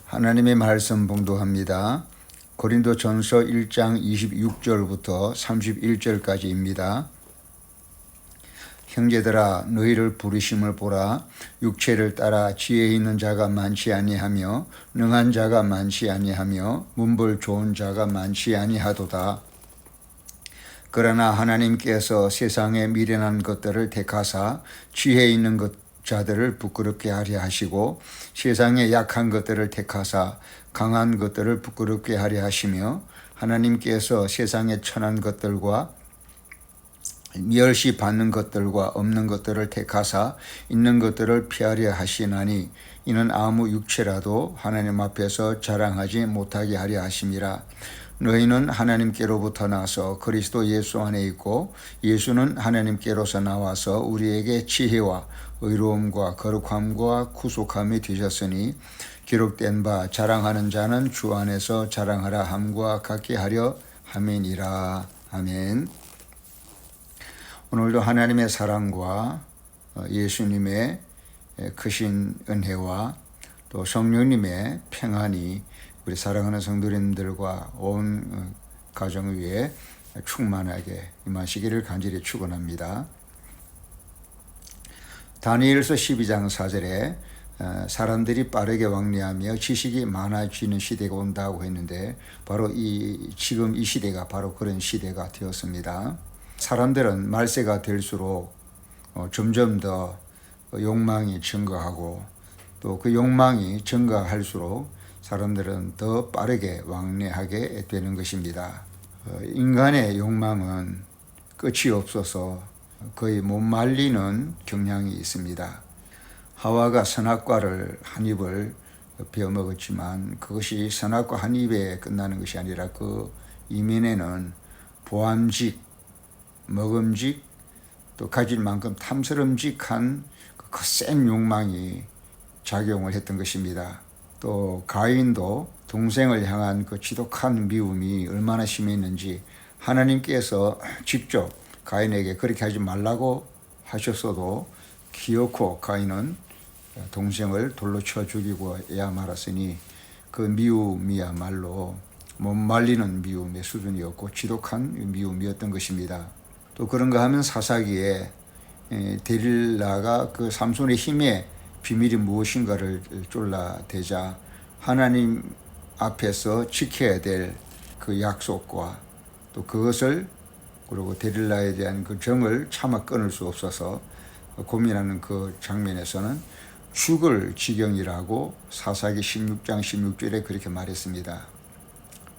하나님의 말씀 봉독합니다. 고린도전서 1장 26절부터 31절까지입니다. 형제들아 너희를 부르심을 보라. 육체를 따라 지혜 있는 자가 많지 아니하며 능한 자가 많지 아니하며 문벌 좋은 자가 많지 아니하도다. 그러나 하나님께서 세상에 미련한 것들을 택하사 지혜 있는 자들을 부끄럽게 하려 하시고 세상에 약한 것들을 택하사 강한 것들을 부끄럽게 하려 하시며 하나님께서 세상에 천한 것들과 멸시 받는 것들과 없는 것들을 택하사 있는 것들을 피하려 하시나니 이는 아무 육체라도 하나님 앞에서 자랑하지 못하게 하려 하심이라. 너희는 하나님께로부터 나서 그리스도 예수 안에 있고 예수는 하나님께로서 나와서 우리에게 지혜와 의로움과 거룩함과 구속함이 되셨으니 기록된 바 자랑하는 자는 주 안에서 자랑하라 함과 같게 하려 함이니라. 아멘. 오늘도 하나님의 사랑과 예수님의 크신 은혜와 또 성령님의 평안이 우리 사랑하는 성도님들과 온 가정 위에 충만하게 임하시기를 간절히 축원합니다. 다니엘서 12장 4절에 사람들이 빠르게 왕래하며 지식이 많아지는 시대가 온다고 했는데 바로 지금 이 시대가 바로 그런 시대가 되었습니다. 사람들은 말세가 될수록 점점 더 욕망이 증가하고 또 그 욕망이 증가할수록 사람들은 더 빠르게 왕래하게 되는 것입니다. 인간의 욕망은 끝이 없어서 거의 못 말리는 경향이 있습니다. 하와가 선악과를 한 입을 베어먹었지만 그것이 선악과 한 입에 끝나는 것이 아니라 그 이면에는 보암직, 먹음직, 또 가질 만큼 탐스름직한 그 거센 욕망이 작용을 했던 것입니다. 또 가인도 동생을 향한 그 지독한 미움이 얼마나 심했는지 하나님께서 직접 가인에게 그렇게 하지 말라고 하셨어도 기어코 가인은 동생을 돌로 쳐 죽이고야 말았으니 그 미움이야말로 못 말리는 미움의 수준이었고 지독한 미움이었던 것입니다. 또 그런가 하면 사사기에 데릴라가 그 삼손의 힘의 비밀이 무엇인가를 쫄라대자 하나님 앞에서 지켜야 될 그 약속과 또 그것을 그리고 데릴라에 대한 그 정을 차마 끊을 수 없어서 고민하는 그 장면에서는 죽을 지경이라고 사사기 16장 16절에 그렇게 말했습니다.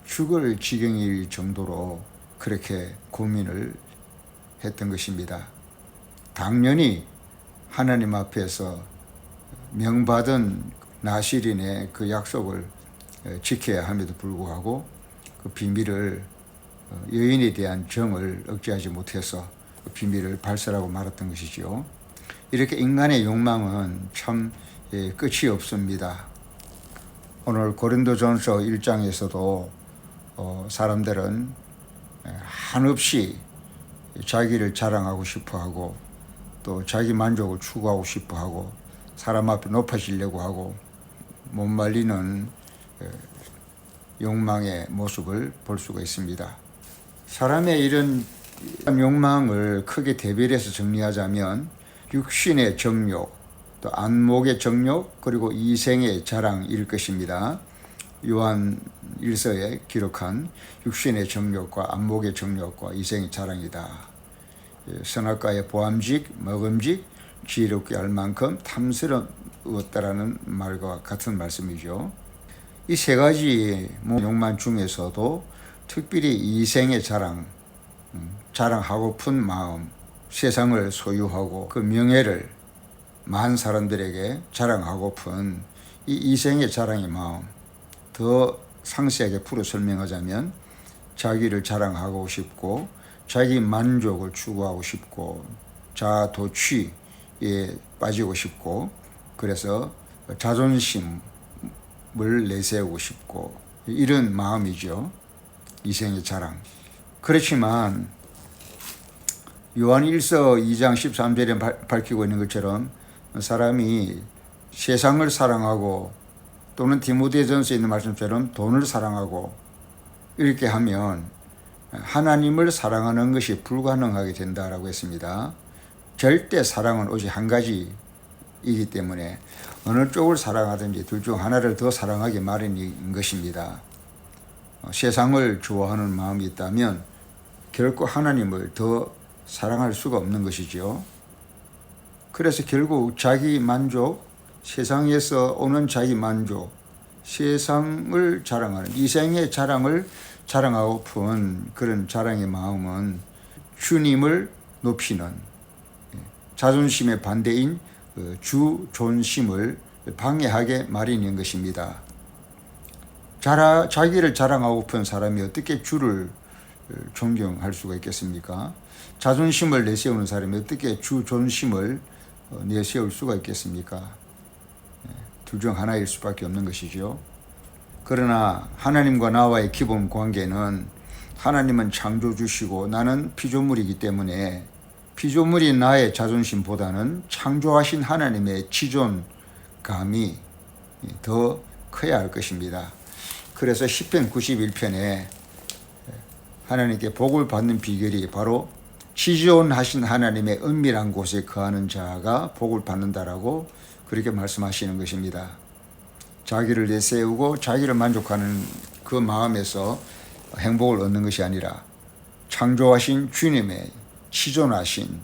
죽을 지경일 정도로 그렇게 고민을 했던 것입니다. 당연히 하나님 앞에서 명받은 나실인의 그 약속을 지켜야 함에도 불구하고 그 비밀을 여인에 대한 정을 억제하지 못해서 그 비밀을 발설하고 말았던 것이죠. 이렇게 인간의 욕망은 참 끝이 없습니다. 오늘 고린도전서 1장에서도 사람들은 한없이 자기를 자랑하고 싶어하고 또 자기 만족을 추구하고 싶어하고 사람 앞에 높아지려고 하고 못 말리는 욕망의 모습을 볼 수가 있습니다. 사람의 이런 욕망을 크게 대별해서 정리하자면 육신의 정욕, 또 안목의 정욕, 그리고 이생의 자랑일 것입니다. 요한 1서에 기록한 육신의 정욕과 안목의 정욕과 이생의 자랑이다. 선악과의 보암직, 먹음직, 지혜롭게 할 만큼 탐스러웠다라는 말과 같은 말씀이죠. 이 세 가지 욕망 중에서도 특별히 이생의 자랑하고픈 마음, 세상을 소유하고 그 명예를 많은 사람들에게 자랑하고픈 이 이생의 자랑의 마음, 더 상세하게 풀어 설명하자면 자기를 자랑하고 싶고 자기 만족을 추구하고 싶고 자아도취에 빠지고 싶고 그래서 자존심을 내세우고 싶고 이런 마음이죠. 이생의 자랑. 그렇지만 요한 1서 2장 13절에 밝히고 있는 것처럼 사람이 세상을 사랑하고 또는 디모데전서에 있는 말씀처럼 돈을 사랑하고 이렇게 하면 하나님을 사랑하는 것이 불가능하게 된다라고 했습니다. 절대 사랑은 오직 한 가지이기 때문에 어느 쪽을 사랑하든지 둘 중 하나를 더 사랑하기 마련인 것입니다. 세상을 좋아하는 마음이 있다면 결코 하나님을 더 사랑할 수가 없는 것이죠. 그래서 결국 자기 만족, 세상에서 오는 자기 만족, 세상을 자랑하는 이생의 자랑을 자랑하고픈 그런 자랑의 마음은 주님을 높이는 자존심의 반대인 주 존심을 방해하게 마련인 것입니다. 자기를 자랑하고픈 사람이 어떻게 주를 존경할 수가 있겠습니까? 자존심을 내세우는 사람이 어떻게 주 존심을 내세울 수가 있겠습니까? 둘 중 하나일 수밖에 없는 것이죠. 그러나 하나님과 나와의 기본 관계는 하나님은 창조주시고 나는 피조물이기 때문에 피조물인 나의 자존심보다는 창조하신 하나님의 지존감이 더 커야 할 것입니다. 그래서 시편 91편에 하나님께 복을 받는 비결이 바로 지존하신 하나님의 은밀한 곳에 거하는 자가 복을 받는다라고 그렇게 말씀하시는 것입니다. 자기를 내세우고 자기를 만족하는 그 마음에서 행복을 얻는 것이 아니라 창조하신 주님의 지존하신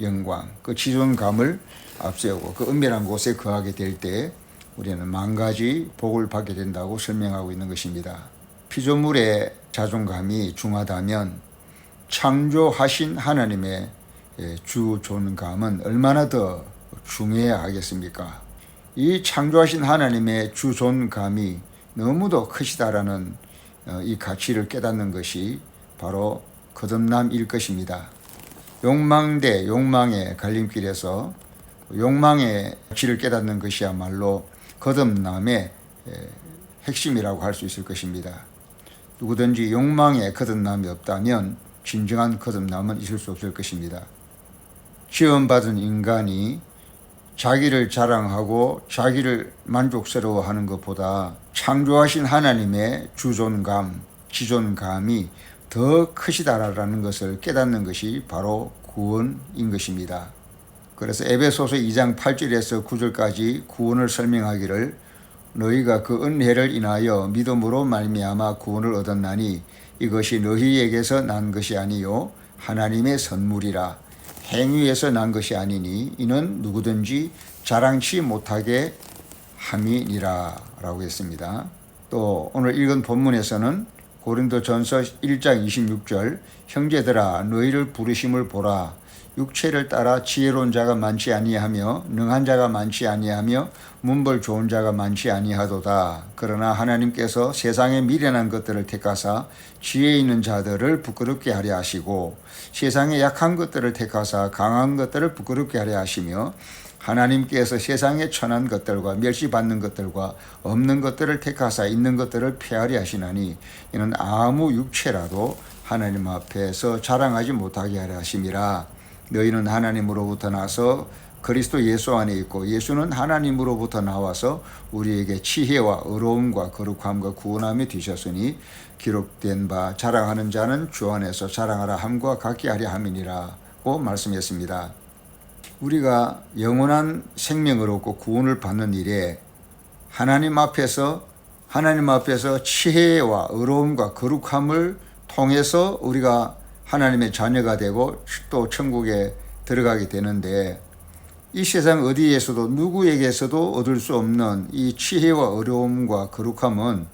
영광, 그 지존감을 앞세우고 그 은밀한 곳에 거하게 될 때 우리는 만 가지 복을 받게 된다고 설명하고 있는 것입니다. 피조물의 자존감이 중하다면 창조하신 하나님의 주존감은 얼마나 더 중요해야 하겠습니까? 이 창조하신 하나님의 주존감이 너무도 크시다라는 이 가치를 깨닫는 것이 바로 거듭남일 것입니다. 욕망 대 욕망의 갈림길에서 욕망의 가치를 깨닫는 것이야말로 거듭남의 핵심이라고 할 수 있을 것입니다. 누구든지 욕망의 거듭남이 없다면 진정한 거듭남은 있을 수 없을 것입니다. 지원받은 인간이 자기를 자랑하고 자기를 만족스러워하는 것보다 창조하신 하나님의 주존감, 지존감이 더 크시다라는 것을 깨닫는 것이 바로 구원인 것입니다. 그래서 에베소서 2장 8절에서 9절까지 구원을 설명하기를 너희가 그 은혜를 인하여 믿음으로 말미암아 구원을 얻었나니 이것이 너희에게서 난 것이 아니요 하나님의 선물이라 행위에서 난 것이 아니니 이는 누구든지 자랑치 못하게 함이니라 라고 했습니다. 또 오늘 읽은 본문에서는 고린도전서 1장 26절 형제들아 너희를 부르심을 보라 육체를 따라 지혜로운 자가 많지 아니하며 능한 자가 많지 아니하며 문벌 좋은 자가 많지 아니하도다. 그러나 하나님께서 세상에 미련한 것들을 택하사 지혜 있는 자들을 부끄럽게 하려 하시고 세상에 약한 것들을 택하사 강한 것들을 부끄럽게 하려 하시며 하나님께서 세상에 천한 것들과 멸시받는 것들과 없는 것들을 택하사 있는 것들을 폐하려 하시나니 이는 아무 육체라도 하나님 앞에서 자랑하지 못하게 하려 하심이라. 너희는 하나님으로부터 나서 그리스도 예수 안에 있고 예수는 하나님으로부터 나와서 우리에게 지혜와 의로움과 거룩함과 구원함이 되셨으니 기록된 바 자랑하는 자는 주 안에서 자랑하라 함과 같게 하려 함이니라고 말씀했습니다. 우리가 영원한 생명을 얻고 구원을 받는 일에 하나님 앞에서 지혜와 의로움과 거룩함을 통해서 우리가 하나님의 자녀가 되고 또 천국에 들어가게 되는데 이 세상 어디에서도 누구에게서도 얻을 수 없는 이 지혜와 어려움과 거룩함은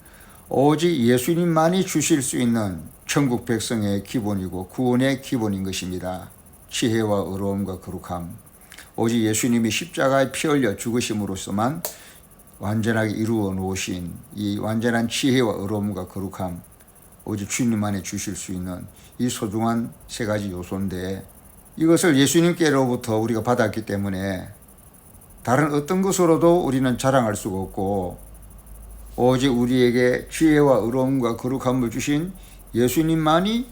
오직 예수님만이 주실 수 있는 천국 백성의 기본이고 구원의 기본인 것입니다. 지혜와 어려움과 거룩함 오직 예수님이 십자가에 피 흘려 죽으심으로써만 완전하게 이루어 놓으신 이 완전한 지혜와 어려움과 거룩함 오직 주님만이 주실 수 있는 이 소중한 세 가지 요소인데 이것을 예수님께로부터 우리가 받았기 때문에 다른 어떤 것으로도 우리는 자랑할 수가 없고 오직 우리에게 지혜와 의로움과 거룩함을 주신 예수님만이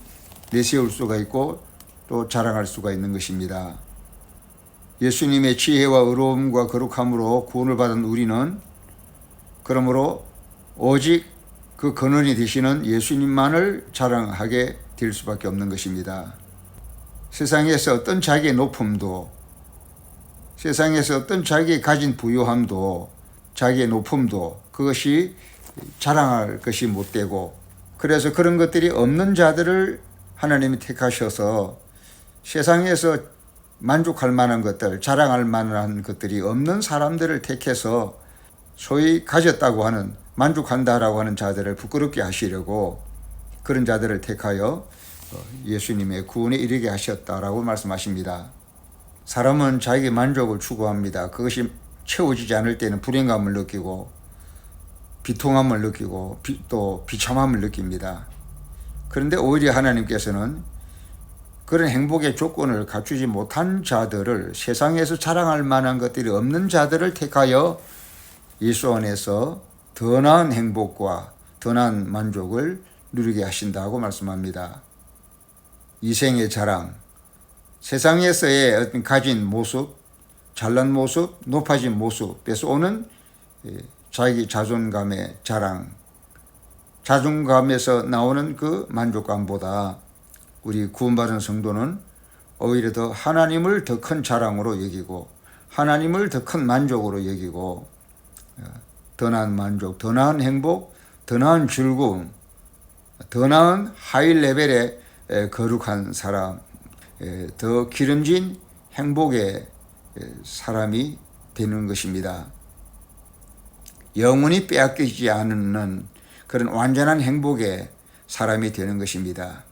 내세울 수가 있고 또 자랑할 수가 있는 것입니다. 예수님의 지혜와 의로움과 거룩함으로 구원을 받은 우리는 그러므로 오직 그 근원이 되시는 예수님만을 자랑하게 될 수밖에 없는 것입니다. 세상에서 어떤 자기의 높음도, 세상에서 어떤 자기의 가진 부유함도, 자기의 높음도 그것이 자랑할 것이 못 되고, 그래서 그런 것들이 없는 자들을 하나님이 택하셔서 세상에서 만족할 만한 것들, 자랑할 만한 것들이 없는 사람들을 택해서 소위 가졌다고 하는, 만족한다라고 하는 자들을 부끄럽게 하시려고 그런 자들을 택하여 예수님의 구원에 이르게 하셨다라고 말씀하십니다. 사람은 자기의 만족을 추구합니다. 그것이 채워지지 않을 때는 불행감을 느끼고 비통함을 느끼고 또 비참함을 느낍니다. 그런데 오히려 하나님께서는 그런 행복의 조건을 갖추지 못한 자들을, 세상에서 자랑할 만한 것들이 없는 자들을 택하여 예수 안에서 더 나은 행복과 더 나은 만족을 누리게 하신다고 말씀합니다. 이생의 자랑, 세상에서의 어떤 가진 모습, 잘난 모습, 높아진 모습에서 오는 자기 자존감의 자랑, 자존감에서 나오는 그 만족감보다 우리 구원받은 성도는 오히려 더 하나님을 더 큰 자랑으로 여기고 하나님을 더 큰 만족으로 여기고 더 나은 만족, 더 나은 행복, 더 나은 즐거움, 더 나은 하이 레벨의 거룩한 사람, 더 기름진 행복의 사람이 되는 것입니다. 영원히 빼앗기지 않는 그런 완전한 행복의 사람이 되는 것입니다.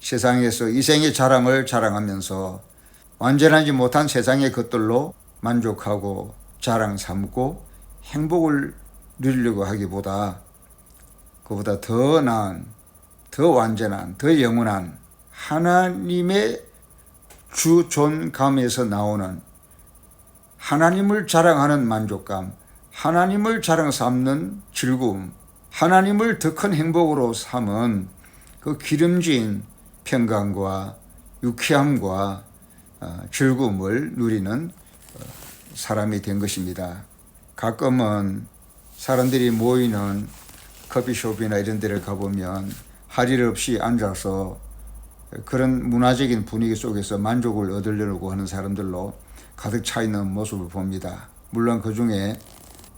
세상에서 이생의 자랑을 자랑하면서 완전하지 못한 세상의 것들로 만족하고 자랑 삼고 행복을 누리려고 하기보다 그보다 더 나은, 더 완전한, 더 영원한 하나님의 주존감에서 나오는 하나님을 자랑하는 만족감, 하나님을 자랑 삼는 즐거움, 하나님을 더 큰 행복으로 삼은 그 기름진 평강과 유쾌함과 즐거움을 누리는 사람이 된 것입니다. 가끔은 사람들이 모이는 커피숍이나 이런 데를 가보면 할 일 없이 앉아서 그런 문화적인 분위기 속에서 만족을 얻으려고 하는 사람들로 가득 차 있는 모습을 봅니다. 물론 그 중에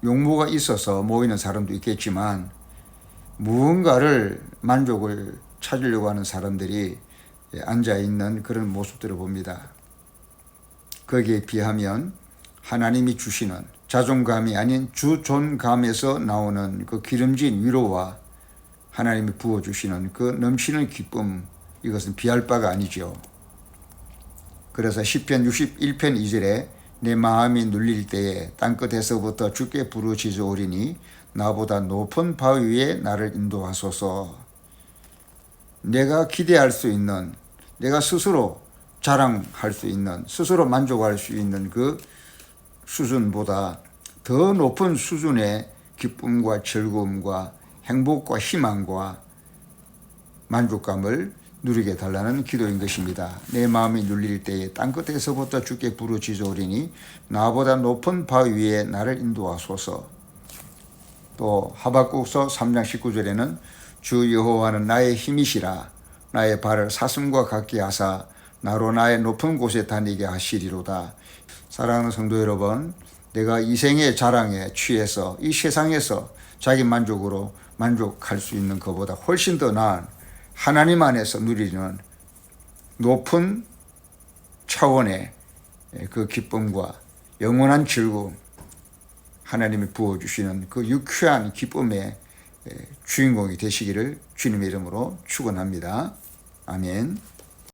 용무가 있어서 모이는 사람도 있겠지만 무언가를 만족을 찾으려고 하는 사람들이 앉아있는 그런 모습들을 봅니다. 거기에 비하면 하나님이 주시는 자존감이 아닌 주존감에서 나오는 그 기름진 위로와 하나님이 부어주시는 그 넘치는 기쁨, 이것은 비할 바가 아니죠. 그래서 시편 61편 2절에 내 마음이 눌릴 때에 땅끝에서부터 주께 부르짖으오리니 나보다 높은 바위 위에 나를 인도하소서. 내가 기대할 수 있는, 내가 스스로 자랑할 수 있는, 스스로 만족할 수 있는 그 수준보다 더 높은 수준의 기쁨과 즐거움과 행복과 희망과 만족감을 누리게 달라는 기도인 것입니다. 내 마음이 눌릴 때에 땅끝에서부터 주께 부르짖으오리니 나보다 높은 바위 위에 나를 인도하소서. 또 하박국서 3장 19절에는 주 여호와는 나의 힘이시라 나의 발을 사슴과 같게 하사 나로 나의 높은 곳에 다니게 하시리로다. 사랑하는 성도 여러분, 내가 이 생의 자랑에 취해서 이 세상에서 자기 만족으로 만족할 수 있는 것보다 훨씬 더 나은 하나님 안에서 누리는 높은 차원의 그 기쁨과 영원한 즐거움, 하나님이 부어주시는 그 유쾌한 기쁨의 주인공이 되시기를 주님의 이름으로 축원합니다. 아멘.